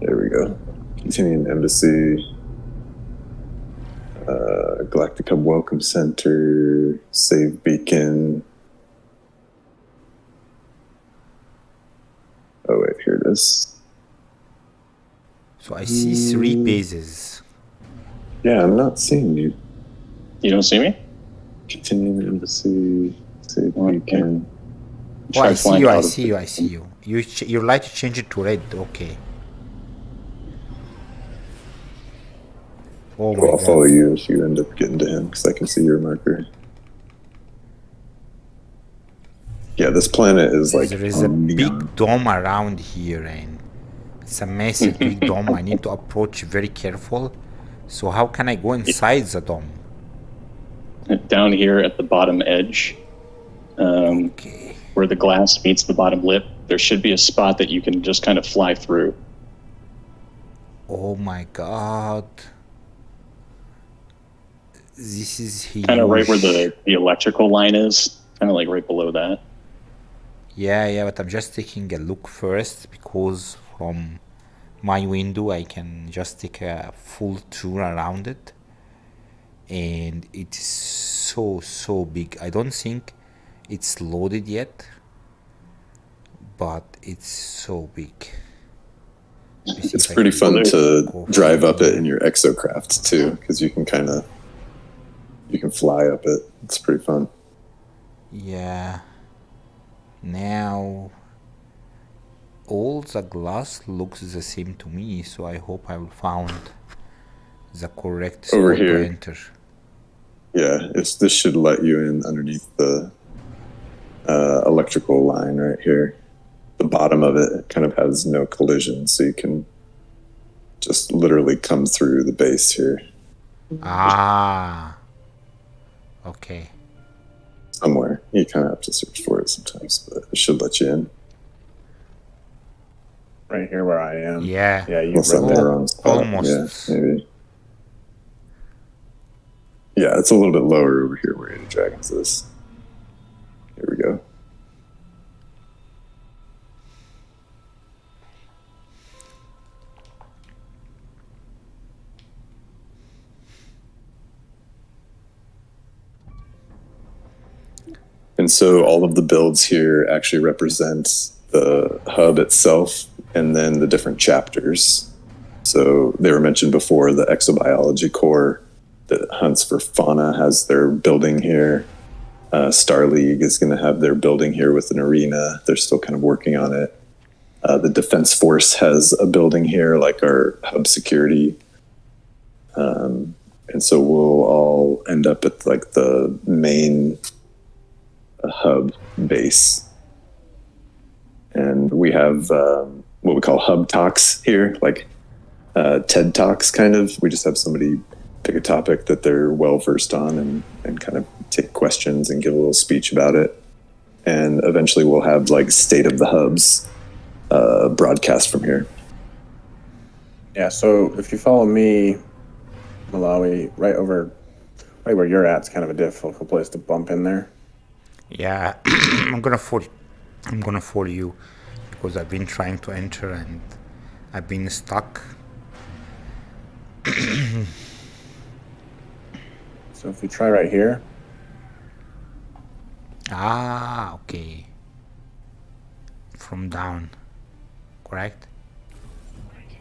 There we go. Continuing Embassy. Galactic Hub Welcome Center. Save Beacon. Oh wait, here it is. So I see 3 bases. Yeah, I'm not seeing you. You don't see me? Continuing Embassy. Save Beacon. Oh, I see you, I see you, I see you. You'd like to change it to red, okay. Oh my Well, I'll God. follow you if you end up getting to him, because I can see your marker. Yeah, this planet is like There is a neon. big dome around here, and it's a massive big dome. I need to approach very careful. So how can I go inside the dome? Down here at the bottom edge, Okay. where the glass meets the bottom lip, there should be a spot that you can just kind of fly through. Oh my God. This is huge. Kind of right where the electrical line is. Kind of like right below that. Yeah, but I'm just taking a look first because from my window I can just take a full tour around it. And it is so big. I don't think it's loaded yet, but it's so big. It's pretty fun to drive up it in your exocraft too, because you can fly up it. It's pretty fun. Yeah. Now all the glass looks the same to me, so I hope I will find the correct spot Over to here. enter. Yeah, this should let you in underneath the electrical line right here. The bottom of it kind of has no collision, so you can just literally come through the base here. Ah. Okay. Somewhere. You kind of have to search for it sometimes, but it should let you in. Right here where I am. Yeah. Yeah, you Unless I'm in the wrong spot. Almost. Yeah, maybe. Yeah, it's a little bit lower over here where the dragons is. Here we go. And so all of the builds here actually represent the hub itself and then the different chapters. So they were mentioned before, the exobiology core that hunts for fauna has their building here. Star League is going to have their building here with an arena. They're still kind of working on it. The Defense Force has a building here, like our hub security. And so we'll all end up at like the main hub base. And we have what we call hub talks here, like TED Talks kind of. We just have somebody pick a topic that they're well versed on and kind of take questions and give a little speech about it. And eventually we'll have like State of the Hubs broadcast from here. Yeah, so if you follow me, Malawi, right where you're at, it's kind of a difficult place to bump in there. Yeah. I'm gonna follow you because I've been trying to enter and I've been stuck. So if you try right here, Ah, okay. From down, correct?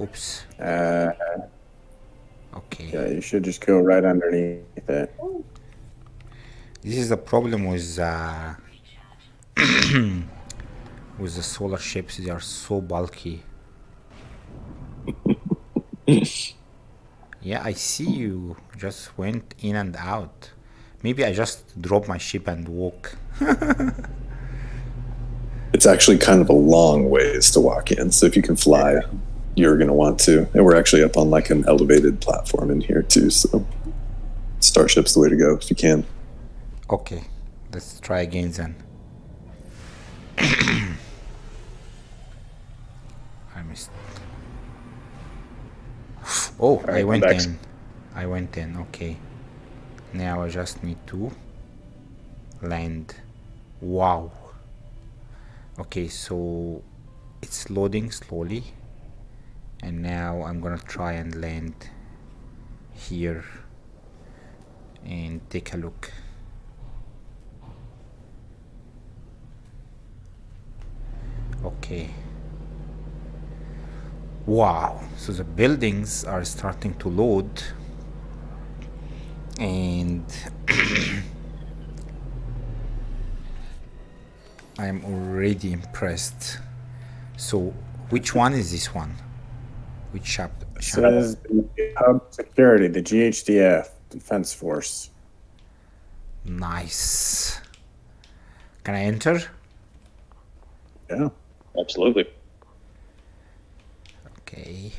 Oops. Okay. yeah, you should just go right underneath it. This is the problem with with the solar ships. They are so bulky. Yeah, I see you just went in and out. Maybe I just drop my ship and walk. It's actually kind of a long ways to walk in. So if you can fly, you're going to want to. And we're actually up on like an elevated platform in here too. So Starship's the way to go if you can. Okay, let's try again then. I missed. Oh, right, I went I'm back. in. I went in, okay. Now I just need to land. Wow. Okay, so it's loading slowly. And now I'm gonna try and land here and take a look. Okay. Wow, so the buildings are starting to load, and I'm already impressed. So which one is this one? Which chapter? This is the Hub Security, the GHDF Defense Force. Nice. Can I enter? Yeah. Absolutely. Okay.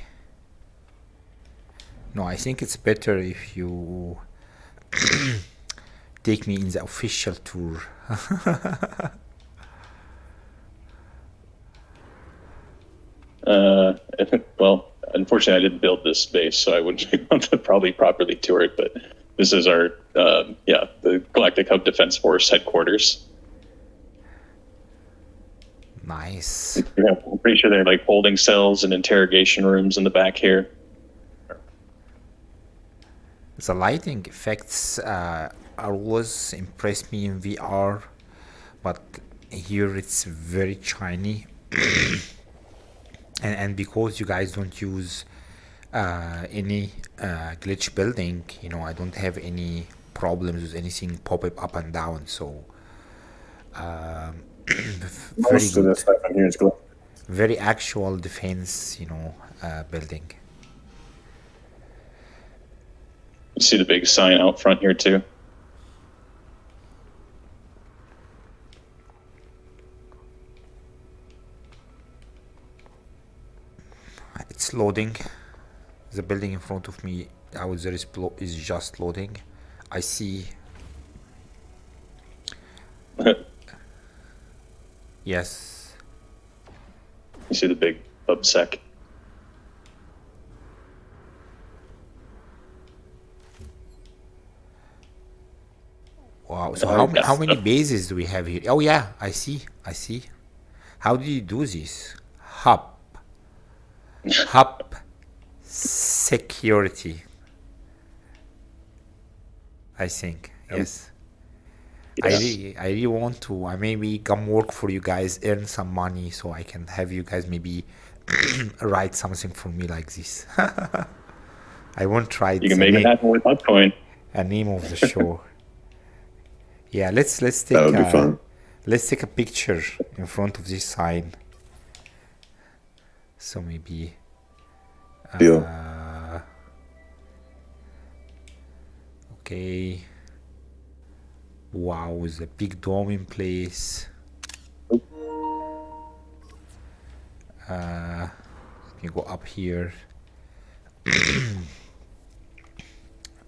No, I think it's better if you take me in the official tour. Well, unfortunately, I didn't build this base, so I wouldn't be able to probably properly tour it. But this is our, the Galactic Hub Defense Force headquarters. Nice. Yeah, I'm pretty sure they're like holding cells and interrogation rooms in the back here. The lighting effects always impress me in VR, but here it's very shiny. and because you guys don't use any glitch building, I don't have any problems with anything popping up and down. So very Most of good. this stuff in here is glitch. Very actual defense, building. You see the big sign out front here too. It's loading. The building in front of me out there is just loading. I see. Yes. You see the big hub sec. Wow. So how many bases do we have here? Oh yeah, I see. How did you do this? Hub security. I think. Yes. Yes. I really want to. I maybe come work for you guys, earn some money, so I can have you guys maybe write something for me like this. I won't try it. You can make it happen with Hubcoin. A name of the show. Yeah, let's take That would be fun. let's take a picture in front of this sign. So maybe Deal. okay. Wow, with a big dome in place. Let me go up here.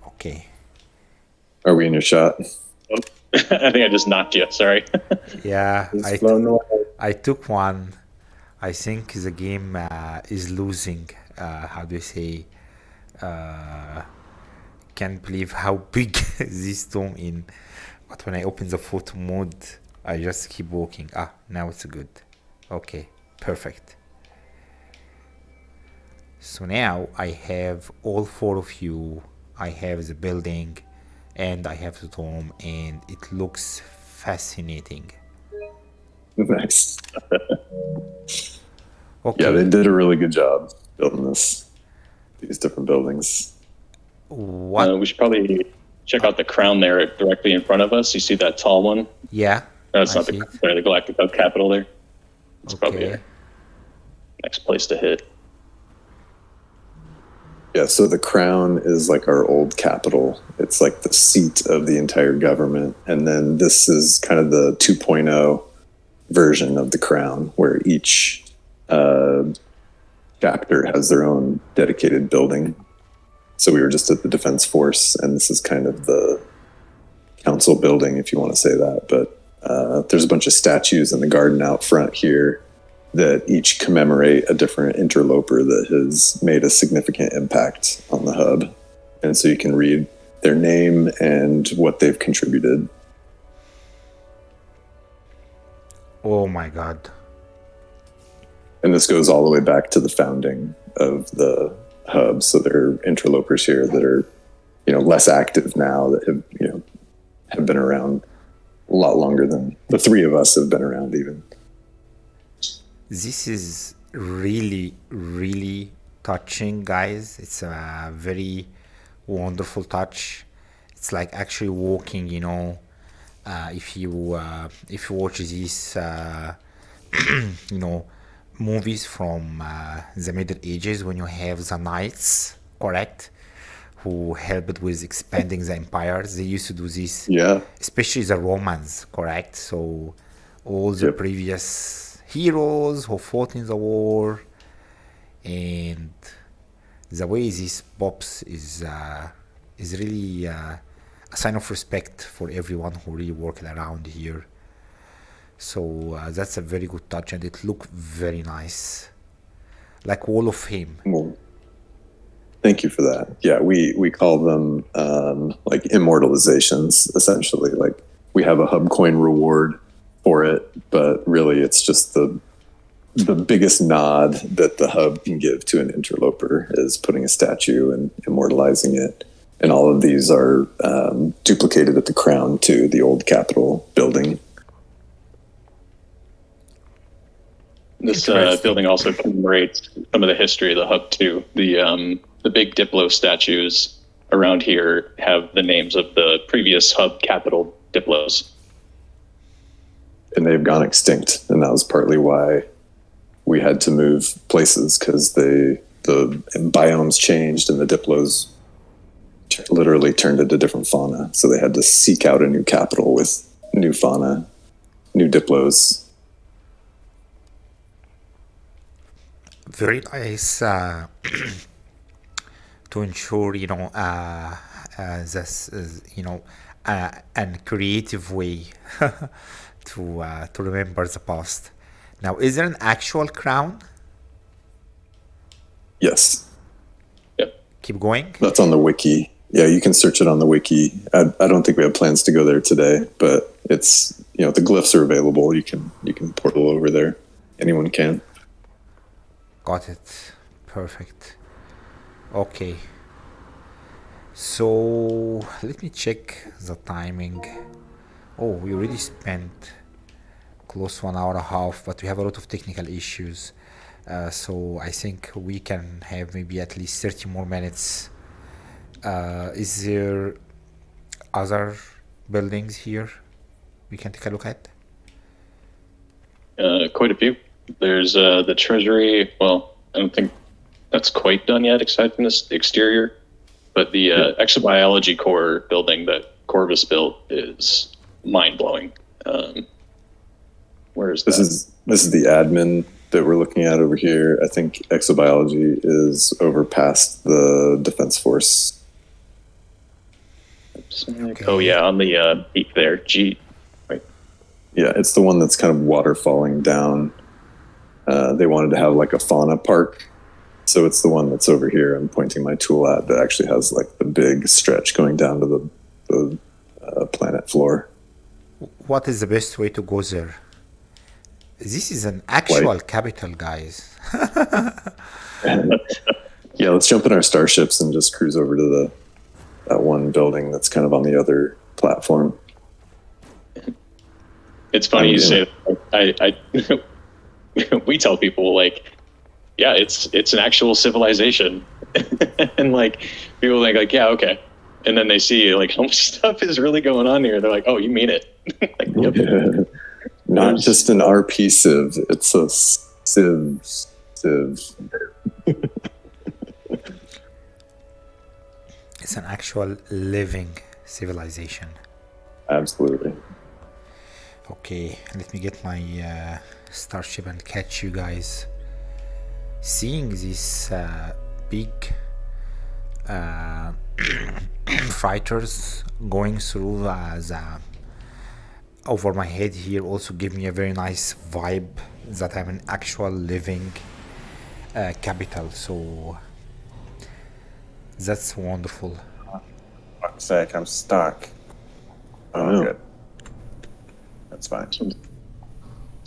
Okay. Are we in your shot? Oh, I think I just knocked you. Sorry. Yeah, It's flown away. I took one. I think the game is losing. How do you say? Can't believe how big this dome in. But when I open the photo mode, I just keep walking. Now it's good. Okay, perfect. So now I have all four of you. I have the building and I have the dome, and it looks fascinating. Nice. Okay. Yeah, they did a really good job building these different buildings. What? We should probably check out the crown there directly in front of us. You see that tall one? Yeah. No, it's I not see the it. sorry, the Galactic Hub Capital there. It's probably Okay. our next place to hit. Yeah, so the crown is like our old capital. It's like the seat of the entire government. And then this is kind of the 2.0 version of the crown, where each chapter has their own dedicated building. So we were just at the Defense Force, and this is kind of the council building, if you want to say that. But there's a bunch of statues in the garden out front here that each commemorate a different interloper that has made a significant impact on the hub. And so you can read their name and what they've contributed. Oh my God. And this goes all the way back to the founding of the hub. So there are interlopers here that are, less active now, that have been around a lot longer than the three of us have been around even. This is really, really touching, guys. It's a very wonderful touch. It's like actually walking, if you watch these, movies from the Middle Ages, when you have the knights, correct, who helped with expanding the empires. They used to do this, especially the Romans, correct? So all the previous heroes who fought in the war, and the way this pops is really a sign of respect for everyone who really worked around here. So that's a very good touch, and it looked very nice, like Wall of Fame. Well, thank you for that. Yeah, we call them like immortalizations, essentially. Like we have a hub coin reward for it, but really it's just the biggest nod that the hub can give to an interloper is putting a statue and immortalizing it. And all of these are duplicated at the crown too, the old Capitol building. This building also commemorates some of the history of the hub too. The big Diplo statues around here have the names of the previous hub capital Diplos. And they've gone extinct, and that was partly why we had to move places, because the biomes changed and the Diplos literally turned into different fauna. So they had to seek out a new capital with new fauna, new Diplos. Very nice to ensure, this is, a creative way to remember the past. Now, is there an actual crown? Yes. Yep. Keep going. That's on the wiki. Yeah, you can search it on the wiki. I don't think we have plans to go there today, but it's, the glyphs are available. You can portal over there. Anyone can. Got it. Perfect. Okay. So let me check the timing. Oh, we already spent close to 1 hour and a half, but we have a lot of technical issues. So I think we can have maybe at least 30 more minutes. Is there other buildings here we can take a look at? Quite a few. There's the treasury. Well, I don't think that's quite done yet, aside from this exterior. But the exobiology core building that Corvus built is mind-blowing. Where is that? This is the admin that we're looking at over here. I think exobiology is over past the Defense Force. Okay. Oh yeah, on the peak there. G. Right. Yeah, it's the one that's kind of waterfalling down. They wanted to have like a fauna park. So it's the one that's over here I'm pointing my tool at that actually has like the big stretch going down to the planet floor. What is the best way to go there? This is an actual capital, guys. Yeah, let's jump in our starships and just cruise over to that one building that's kind of on the other platform. It's funny you say that. We tell people like, yeah, it's an actual civilization, and like people think like, yeah, okay, and then they see like how much stuff is really going on here. They're like, oh, you mean it? Like, yep. Yeah. Not just an RP sieve, it's a sieve. It's an actual living civilization. Absolutely. Okay, let me get my starship and catch you guys. Seeing these big fighters going through over my head here also give me a very nice vibe that I'm an actual living capital. So that's wonderful. Fuck's sake, I'm stuck. Oh, know. good. That's fine.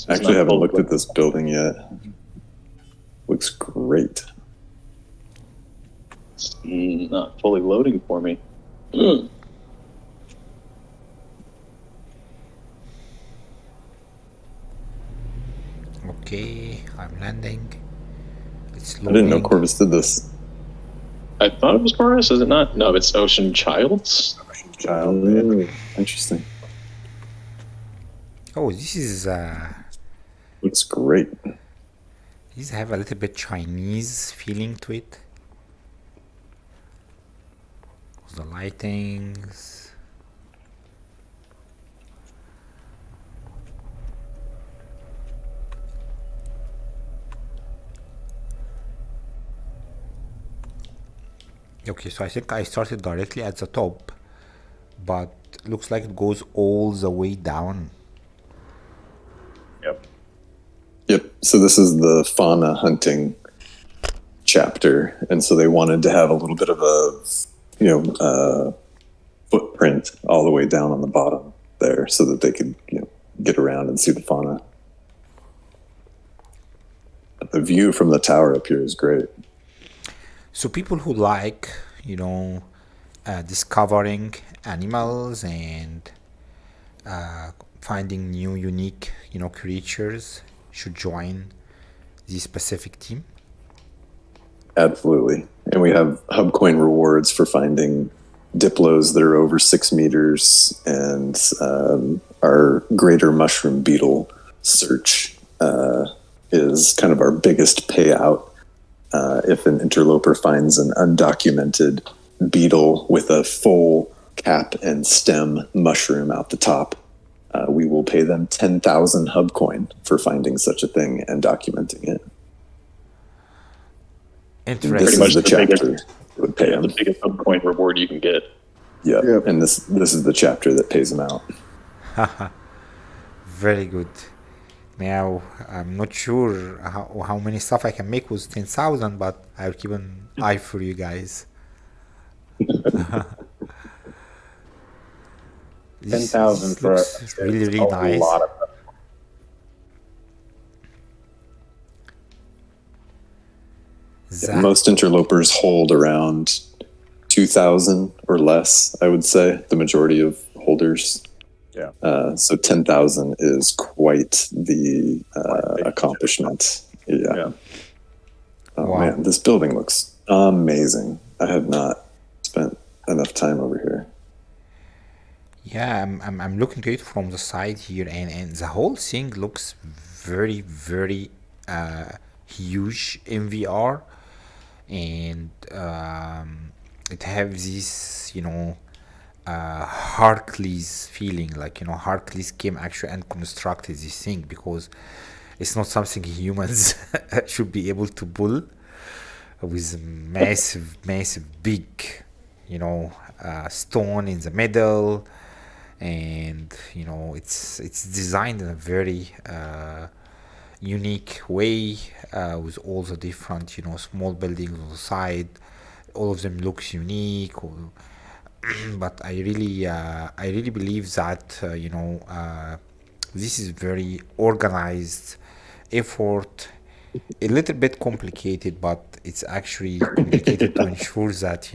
I actually haven't looked at this building yet. Looks great. Not fully loading for me. Okay, I'm landing. It's I didn't know loading. Corvus did this. I thought it was Chorus, is it not? No, it's Ocean Childs. Child. Interesting. Oh, this is Looks great. these have a little bit Chinese feeling to it. The lightings. Okay, so I think I started directly at the top, but looks like it goes all the way down. Yep. Yep. So this is the fauna hunting chapter, and so they wanted to have a little bit of a footprint all the way down on the bottom there, so that they could get around and see the fauna. The view from the tower up here is great. So people who like, discovering animals and finding new, unique, creatures should join this specific team. Absolutely. And we have hub coin rewards for finding diplos that are over 6 meters, and our greater mushroom beetle search is kind of our biggest payout. If an interloper finds an undocumented beetle with a full cap and stem mushroom out the top, we will pay them 10,000 hub coin for finding such a thing and documenting it. Interesting. This Pretty much is the the chapter biggest- that would pay The them. biggest coin reward you can get. Yeah, Yep. and this is the chapter that pays them out. Very good. Now, I'm not sure how many stuff I can make with 10,000, but I'll keep an eye for you guys. This 10,000 for looks really, really a nice. lot of That- Most interlopers hold around 2,000 or less, I would say, the majority of holders. Yeah. So 10,000 is quite the big accomplishment. Yeah. Yeah. Oh Wow. man, this building looks amazing. I have not spent enough time over here. Yeah, I'm looking at it from the side here, and the whole thing looks very, very huge in VR, and it has this, Hercules feeling, like Hercules came actually and constructed this thing, because it's not something humans should be able to pull with massive big, stone in the middle. And it's designed in a very unique way, with all the different small buildings on the side. All of them looks unique, but I really believe that this is very organized effort, a little bit complicated, but it's actually complicated to ensure that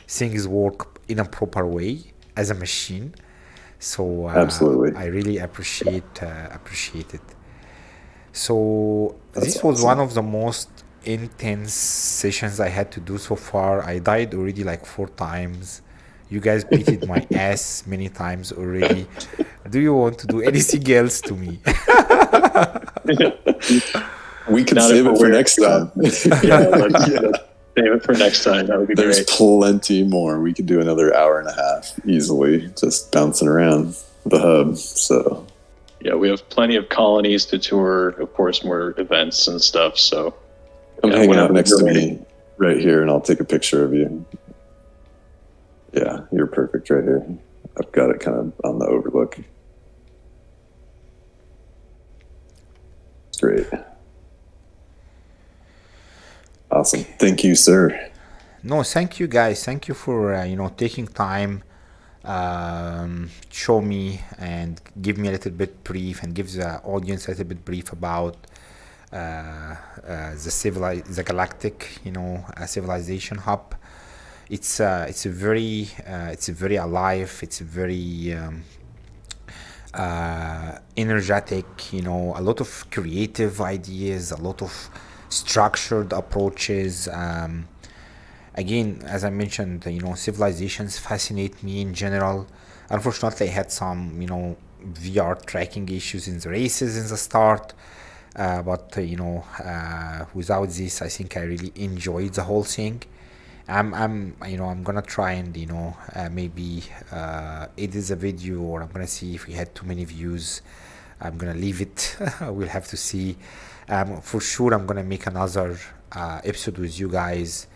things work in a proper way as a machine. So Absolutely. I really appreciate it. So this was one of the most intense sessions I had to do so far. I died already like 4 times. You guys beated my ass many times already. Do you want to do anything else to me? We can Not save if it for we're- next time. Yeah, Save it for next time. That would be There's great. plenty more. We could do another hour and a half easily, just bouncing around the hub. So Yeah, we have plenty of colonies to tour. Of course, more events and stuff. So come hang out whenever next you're to ready. me right here, and I'll take a picture of you. Yeah, you're perfect right here. I've got it kind of on the overlook. Great. Awesome. Thank you, sir. No, thank you guys. Thank you for taking time, show me and give me a little bit brief and give the audience a little bit brief about the galactic civilization hub. It's a very alive. It's very energetic. A lot of creative ideas, a lot of structured approaches. Again, as I mentioned, civilizations fascinate me in general. Unfortunately, I had some, VR tracking issues in the races in the start. But without this, I think I really enjoyed the whole thing. I'm gonna try and maybe edit the video, or I'm gonna see if we had too many views. I'm gonna leave it. We'll have to see. For sure, I'm gonna make another episode with you guys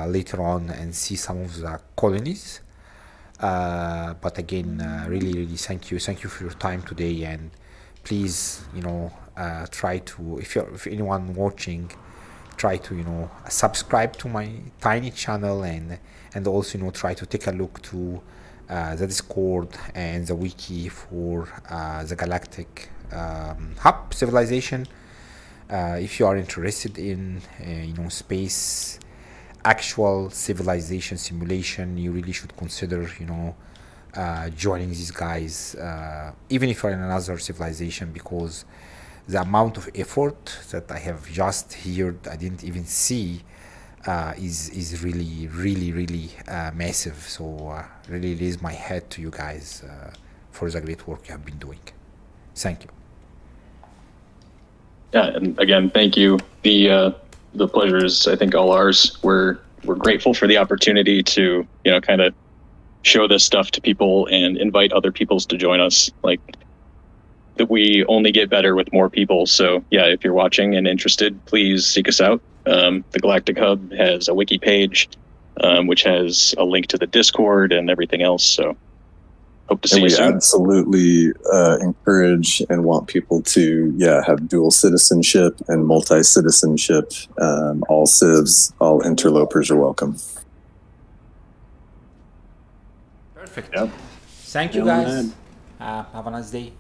later on and see some of the colonies. But again, really thank you for your time today, and please try to, if anyone watching, try to subscribe to my tiny channel, and also try to take a look to the Discord and the wiki for the galactic hub civilization. If you are interested in space actual civilization simulation, you really should consider joining these guys, even if you're in another civilization, because the amount of effort that I have just heard, I didn't even see, is really massive. So really raise my hat to you guys for the great work you have been doing. Thank you. Yeah, and again, thank you. The pleasure is, I think, all ours. We're grateful for the opportunity to kind of show this stuff to people and invite other peoples to join us. Like, that we only get better with more people. So yeah, if you're watching and interested, please seek us out. The Galactic Hub has a wiki page, which has a link to the Discord and everything else. So hope to see And you we soon. absolutely encourage and want people to have dual citizenship and multi-citizenship. All civs, all interlopers are welcome. Perfect. Yep. Thank you guys. Have a nice day.